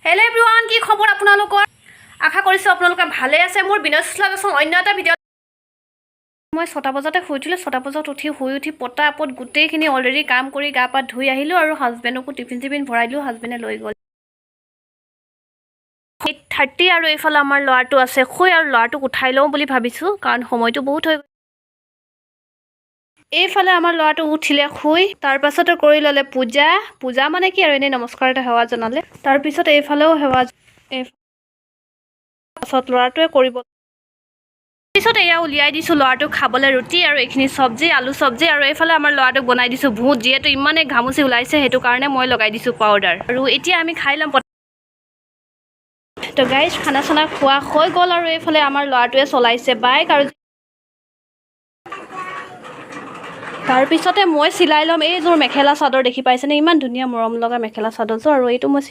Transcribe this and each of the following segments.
hello everyone की खबर आपनालोকৰ आशा কৰিছো আপোনালোকে ভালে আছে মোৰ বিনয় সুশলা গছৰ অন্য এটা ভিডিও মই 6টা বজাতে শুইছিলো 6টা বজাত উঠি পটাপট গুটেইখিনি অলৰেডি কাম কৰি গা পা ধুই আহিলো আৰু হাজবেণ্ডকো টিফিন ভৰাইলো হাজবেণ্ডে লৈ গ'ল 8:30 আৰু এইফালে আমাৰ লৰাটো আছে খুই আৰু লৰাটোক উঠাই লওঁ বুলি ভাবিছো কাৰণ সময়টো বহুত হৈ এইফালে আমাৰ লৰাটো উঠিলে খুই তাৰ পাছতে কৰি ললে পূজা মানে কি আৰু এনে নমস্কাৰ এটা হেৱা জনালে তাৰ পিছত এইফালেও হেৱা পাছত লৰাটোৱে কৰিব পিছত এয়া উলিয়াই দিছো লৰাটোক খাবলৈ ৰুটি আৰু এইখিনি সবজি আলু সবজি আৰু এইফালে আমাৰ লৰাটোক বনাই দিছো ভূত যেটো ইমানে ঘামুচি ওলাইছে হেতু কাৰণে মই লগাই দিছো পাউডাৰ আৰু এতিয়া আমি খাই লম তো গাইজ খানা চানা খোৱা হৈ গ'ল আৰু এইফালে আমাৰ লৰাটোৱে চলাইছে বাইক আৰু তাৰ পিছতে মই সিলাই লম এই জোৰ মেখেলা চাদৰ দেখি পাইছেনে ইমান ধুনীয়া মৰম লগা মেখেলা চাদৰ আৰু এইটো মই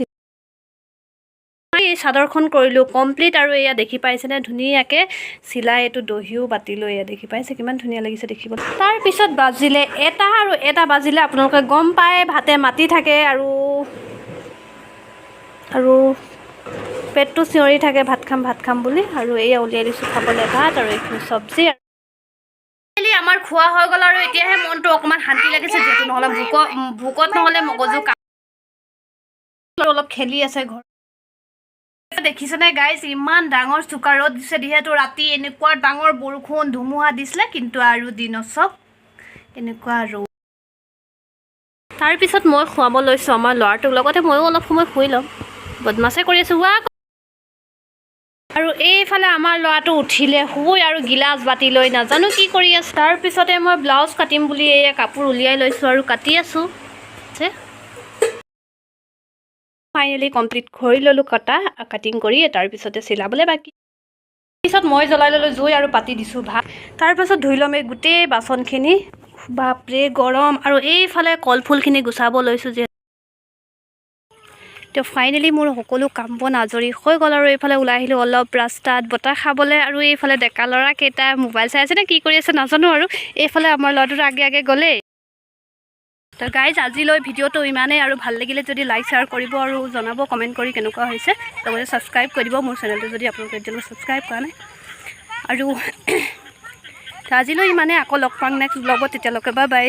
এই চাদৰখন কৰিলো কমপ্লিট আৰু এয়া দেখি পাইছেনে ধুনীয়াকে সিলাই এটো দহিও বাতি লৈ এয়া দেখি পাইছে কিমান ধুনীয়া লাগিছে দেখিব তাৰ পিছত বাজিলে এটা বাজিলে আপোনালোকে গম পায় ভাতে মাতি থাকে আৰু পেটটো চিঞৰি থাকে ভাত খাম বুলি আৰু এয়া উলিয়াই দিছো খাবলৈ ভাত আৰু এইখিনি সবজি আমাৰ খোৱা হৈ গ'ল আৰু এতিয়াহে মনটো অকমান শান্তি লাগিছে যেটো নহলে ভুকত নহলে মগজু অলপ খেলি আছে ঘৰ দেখিছেনে গাইজ ইমান ডাঙৰ চুকা ৰদ দিছে দিহেতু ৰাতি এনেকুৱা ডাঙৰ বৰষুণ ধুমুহা দিছিলে কিন্তু আৰু দিনত সব এনেকুৱা ৰদ তাৰ পিছত মই খুৱাব লৈছো আমাৰ লৰাটোক লগতে ময়ো অলপ সময় শুই লম বদমাছে কৰি আছো আৰু এইফালে আমাৰ লৰাটো উঠিলে শুই আৰু গিলাস বাতি লৈ নাজানো কি কৰি আছে তাৰ পিছতে মই ব্লাউজ কাটিম বুলি এই কাপোৰ উলিয়াই লৈছো আৰু কাটি আছো ফাইনালি কমপ্লিট কৰি ললো কাটিং কৰি তাৰ পিছতে চিলাবলে বাকি পিছত মই জ্বলাই ললো জুই আৰু পাতি দিছো ভাত তাৰ পিছত ধুই লম এই গুটেই বাচনখিনি বাপৰে গৰম আৰু এইফালে কলফুলখিনি গুছাব লৈছো যে তো ফাইনালি মোৰ সকলো কাম বন আজৰি হৈ গ'ল আৰু এইফালে ওলাই আহিলো অলপ ৰাস্তাত বতাহ খাবলৈ আৰু এইফালে ডেকা লৰা কেইটা মোবাইল চাই আছে নে কি কৰি আছে নাজানো আৰু এইফালে আমাৰ ল'ৰাটো আগে গ'লে তো গাইজ আজিলৈ ভিডিওটো ইমানেই আৰু ভাল লাগিলে যদি লাইক শ্বেয়াৰ কৰিব আৰু জনাব কমেণ্ট কৰি কেনেকুৱা হৈছে লগতে সাবস্ক্ৰাইব কৰি দিব মোৰ চেনেলটো যদি আপোনালোকে এতিয়ালৈ সাবস্ক্ৰাইব কৰা নাই আৰু আজিলৈ ইমানে আকৌ লগ পাম নেক্সট ব্লগত তেতিয়ালৈকে বাই